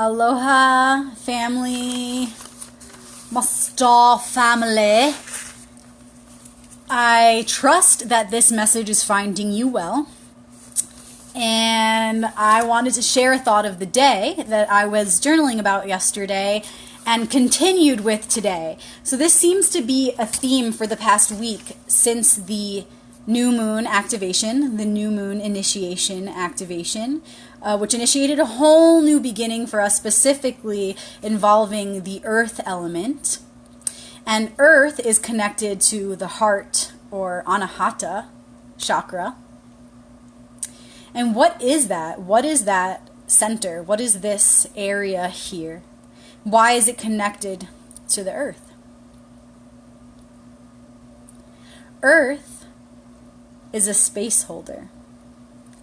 Aloha, family, Mastar family. I trust that this message is finding you well. And I wanted to share a thought of the day that I was journaling about yesterday and continued with today. So this seems to be a theme for the past week since the new moon activation, the new moon initiation activation, which initiated a whole new beginning for us, specifically involving the earth element. And earth is connected to the heart or anahata chakra. And what is that? What is that center? What is this area here? Why is it connected to the earth? Earth is a space holder.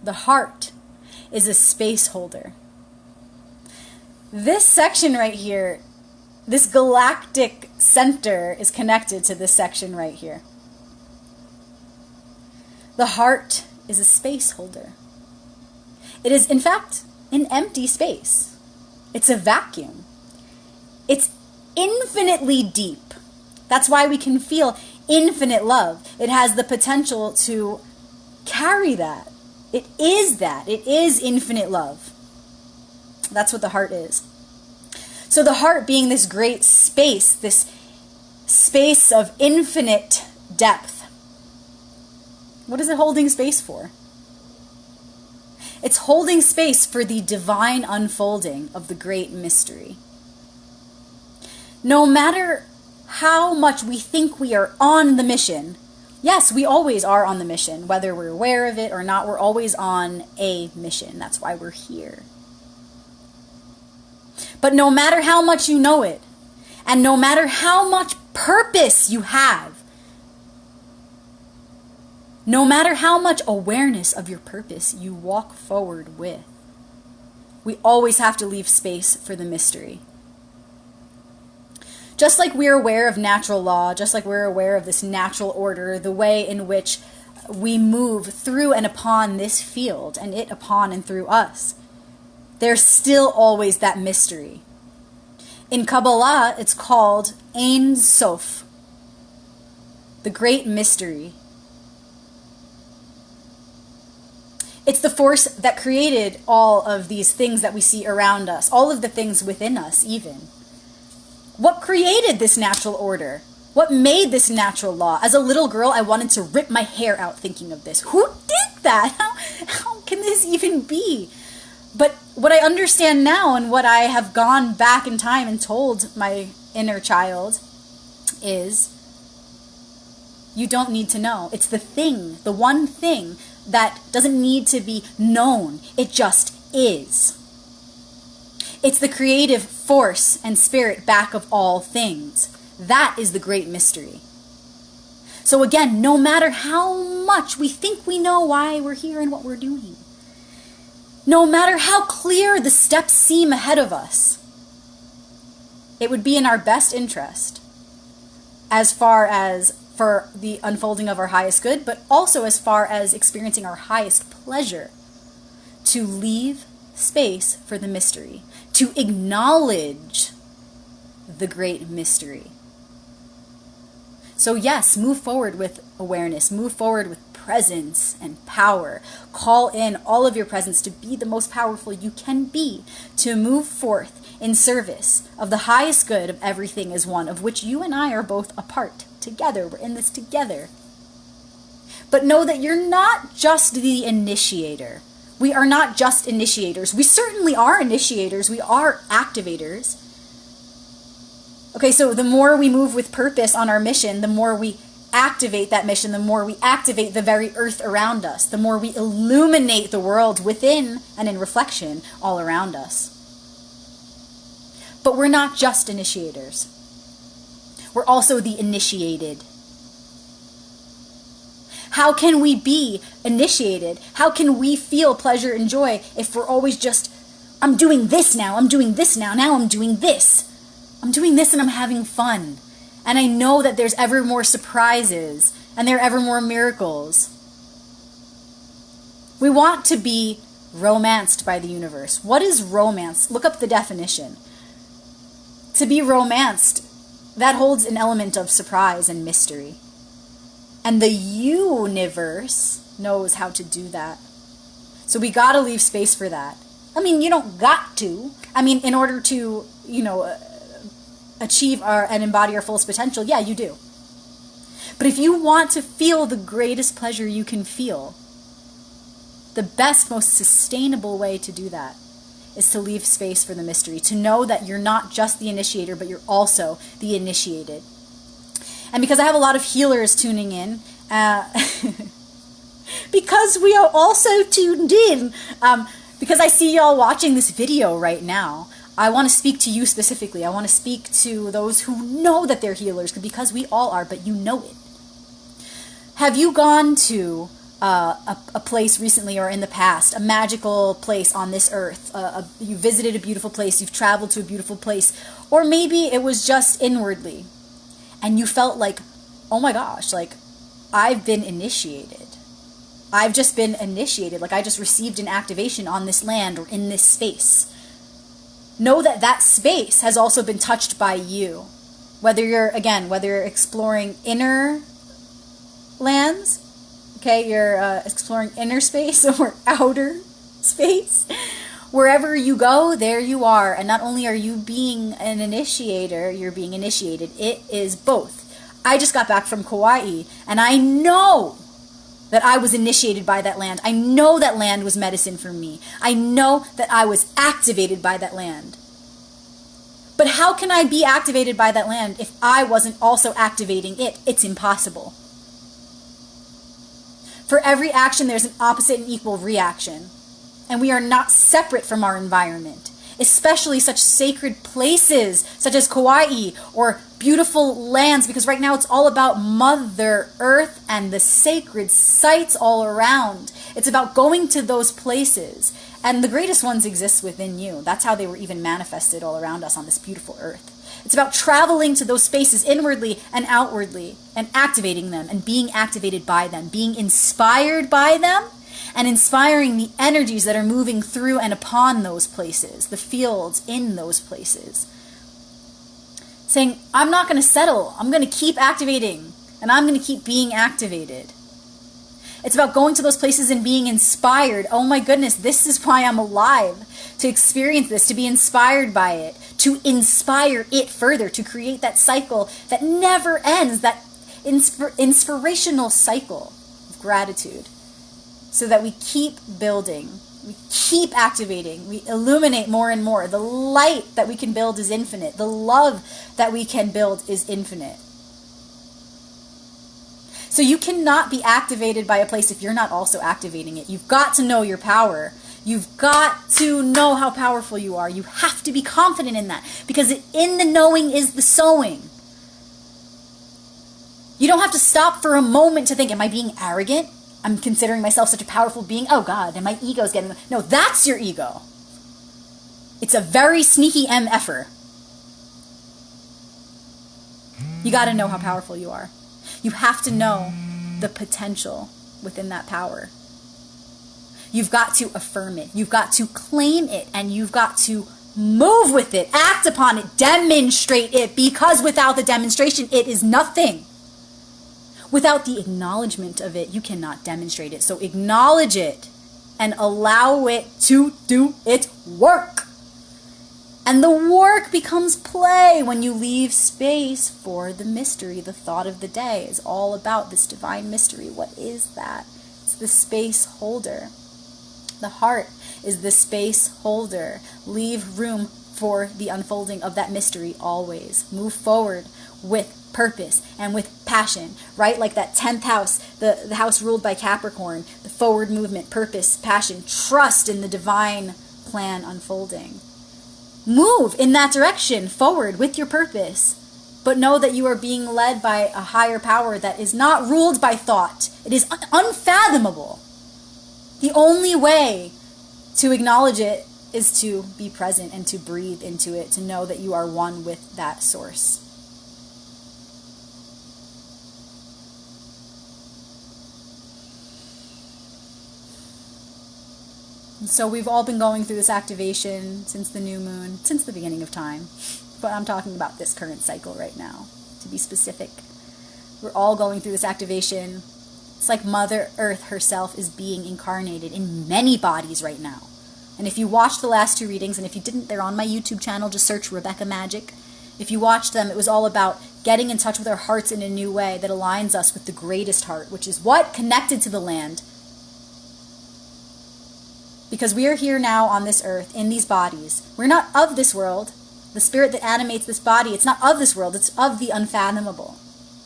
The heart is a space holder. This section right here, this galactic center is connected to this section right here. The heart is a space holder. It is, in fact, an empty space. It's a vacuum. It's infinitely deep. That's why we can feel infinite love. It has the potential to carry that. It is that. It is infinite love. That's what the heart is. So the heart being this great space, this space of infinite depth. What is it holding space for? It's holding space for the divine unfolding of the great mystery. No matter how much we think we are on the mission, yes, we always are on the mission. Whether we're aware of it or not, we're always on a mission. That's why we're here. But no matter how much you know it, and no matter how much purpose you have, no matter how much awareness of your purpose you walk forward with, we always have to leave space for the mystery. Just like we're aware of natural law, just like we're aware of this natural order, the way in which we move through and upon this field, and it upon and through us, there's still always that mystery. In Kabbalah, it's called Ain Soph, the great mystery. It's the force that created all of these things that we see around us, all of the things within us even. What created this natural order? What made this natural law? As a little girl, I wanted to rip my hair out thinking of this. Who did that? How can this even be? But what I understand now, and what I have gone back in time and told my inner child, is you don't need to know. It's the thing, the one thing that doesn't need to be known. It just is. It's the creative force and spirit back of all things. That is the great mystery. So again, no matter how much we think we know why we're here and what we're doing, no matter how clear the steps seem ahead of us, it would be in our best interest, as far as for the unfolding of our highest good, but also as far as experiencing our highest pleasure, to leave space for the mystery, to acknowledge the great mystery. So yes, move forward with awareness, move forward with presence and power. Call in all of your presence to be the most powerful you can be, to move forth in service of the highest good of everything as one, of which you and I are both a part together. We're in this together. But know that you're not just the initiator. We are not just initiators. We certainly are initiators. We are activators. Okay, so the more we move with purpose on our mission, the more we activate that mission, the more we activate the very earth around us, the more we illuminate the world within and in reflection all around us. But we're not just initiators. We're also the initiated. How can we be initiated? How can we feel pleasure and joy if we're always just, I'm doing this now, I'm doing this now I'm doing this. I'm doing this and I'm having fun. And I know that there's ever more surprises and there are ever more miracles. We want to be romanced by the universe. What is romance? Look up the definition. To be romanced, that holds an element of surprise and mystery. And the universe knows how to do that. So we gotta leave space for that. I mean, you don't got to. I mean, in order to, achieve and embody our fullest potential, yeah, you do. But if you want to feel the greatest pleasure you can feel, the best, most sustainable way to do that is to leave space for the mystery, to know that you're not just the initiator, but you're also the initiated. And because I have a lot of healers tuning in, because we are also tuned in, because I see y'all watching this video right now, I want to speak to you specifically. I want to speak to those who know that they're healers, because we all are, but you know it. Have you gone to a place recently or in the past, a magical place on this earth? You visited a beautiful place, you've traveled to a beautiful place, or maybe it was just inwardly, and you felt like, oh my gosh, like I've been initiated. I've just been initiated, like I just received an activation on this land or in this space. Know that that space has also been touched by you. Whether you're exploring inner lands, okay, you're exploring inner space or outer space. Wherever you go, there you are. And not only are you being an initiator, you're being initiated. It is both. I just got back from Kauai, and I know that I was initiated by that land. I know that land was medicine for me. I know that I was activated by that land. But how can I be activated by that land if I wasn't also activating it? It's impossible. For every action, there's an opposite and equal reaction. And we are not separate from our environment, especially such sacred places such as Kauai or beautiful lands, because right now it's all about Mother Earth and the sacred sites all around. It's about going to those places, and the greatest ones exist within you. That's how they were even manifested all around us on this beautiful earth. It's about traveling to those spaces inwardly and outwardly and activating them and being activated by them, being inspired by them, and inspiring the energies that are moving through and upon those places, the fields in those places. Saying, I'm not going to settle. I'm going to keep activating, and I'm going to keep being activated. It's about going to those places and being inspired. Oh my goodness, this is why I'm alive. To experience this, to be inspired by it, to inspire it further, to create that cycle that never ends, that inspirational cycle of gratitude. So that we keep building, we keep activating, we illuminate more and more. The light that we can build is infinite. The love that we can build is infinite. So you cannot be activated by a place if you're not also activating it. You've got to know your power. You've got to know how powerful you are. You have to be confident in that, because in the knowing is the sowing. You don't have to stop for a moment to think, am I being arrogant? I'm considering myself such a powerful being. Oh God, and my ego's getting... No, that's your ego. It's a very sneaky MFer. You got to know how powerful you are. You have to know the potential within that power. You've got to affirm it. You've got to claim it, and you've got to move with it, act upon it, demonstrate it, because without the demonstration, it is nothing. Without the acknowledgement of it, you cannot demonstrate it. So acknowledge it and allow it to do its work. And the work becomes play when you leave space for the mystery. The thought of the day is all about this divine mystery. What is that? It's the space holder. The heart is the space holder. Leave room for the unfolding of that mystery always. Move forward with purpose and with passion, right? Like that 10th house, the house ruled by Capricorn, the forward movement, purpose, passion, trust in the divine plan unfolding. Move in that direction forward with your purpose, but know that you are being led by a higher power that is not ruled by thought. It is unfathomable. The only way to acknowledge it is to be present and to breathe into it, to know that you are one with that source. And so we've all been going through this activation since the new moon, since the beginning of time. But I'm talking about this current cycle right now, to be specific. We're all going through this activation. It's like Mother Earth herself is being incarnated in many bodies right now. And if you watched the last 2 readings, and if you didn't, they're on my YouTube channel, just search Rebecca Magic. If you watched them, it was all about getting in touch with our hearts in a new way that aligns us with the greatest heart, which is what? Connected to the land. Because we are here now on this earth, in these bodies. We're not of this world. The spirit that animates this body, it's not of this world, it's of the unfathomable.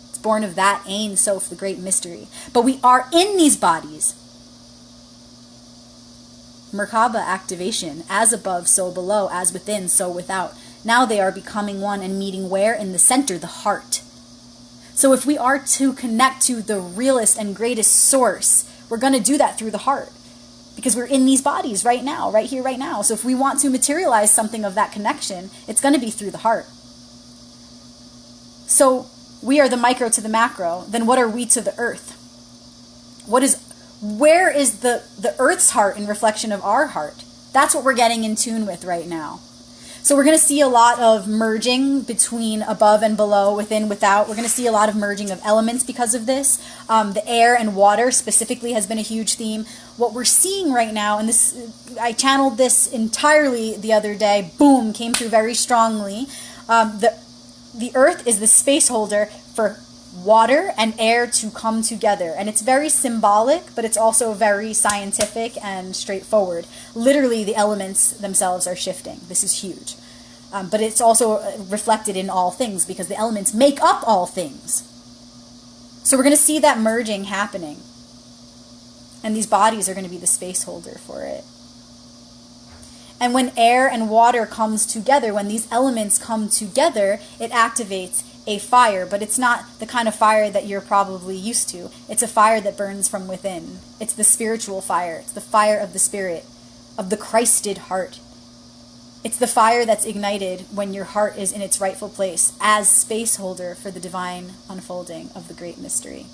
It's born of that Ain Soph, the great mystery. But we are in these bodies. Merkaba activation, as above, so below, as within, so without. Now they are becoming one and meeting where? In the center, the heart. So if we are to connect to the realest and greatest source, we're going to do that through the heart. Because we're in these bodies right now, right here, right now. So if we want to materialize something of that connection, it's going to be through the heart. So we are the micro to the macro. Then what are we to the earth? Where is the earth's heart in reflection of our heart? That's what we're getting in tune with right now. So we're going to see a lot of merging between above and below, within, without. We're going to see a lot of merging of elements because of this. The air and water specifically has been a huge theme. What we're seeing right now, and this, I channeled this entirely the other day, boom, came through very strongly. The earth is the space holder for water and air to come together. And it's very symbolic, but it's also very scientific and straightforward. Literally, the elements themselves are shifting. This is huge. But it's also reflected in all things because the elements make up all things. So we're going to see that merging happening. And these bodies are going to be the space holder for it. And when air and water comes together, when these elements come together, it activates a fire, but it's not the kind of fire that you're probably used to. It's a fire that burns from within. It's the spiritual fire. It's the fire of the spirit, of the Christed heart. It's the fire that's ignited when your heart is in its rightful place as space holder for the divine unfolding of the great mystery.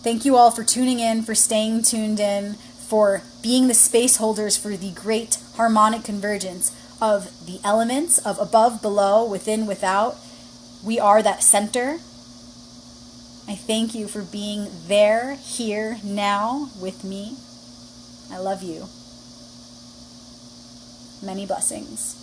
Thank you all for tuning in, for staying tuned in, for being the space holders for the great harmonic convergence of the elements of above, below, within, without. We are that center. I thank you for being there, here, now with me. I love you. Many blessings.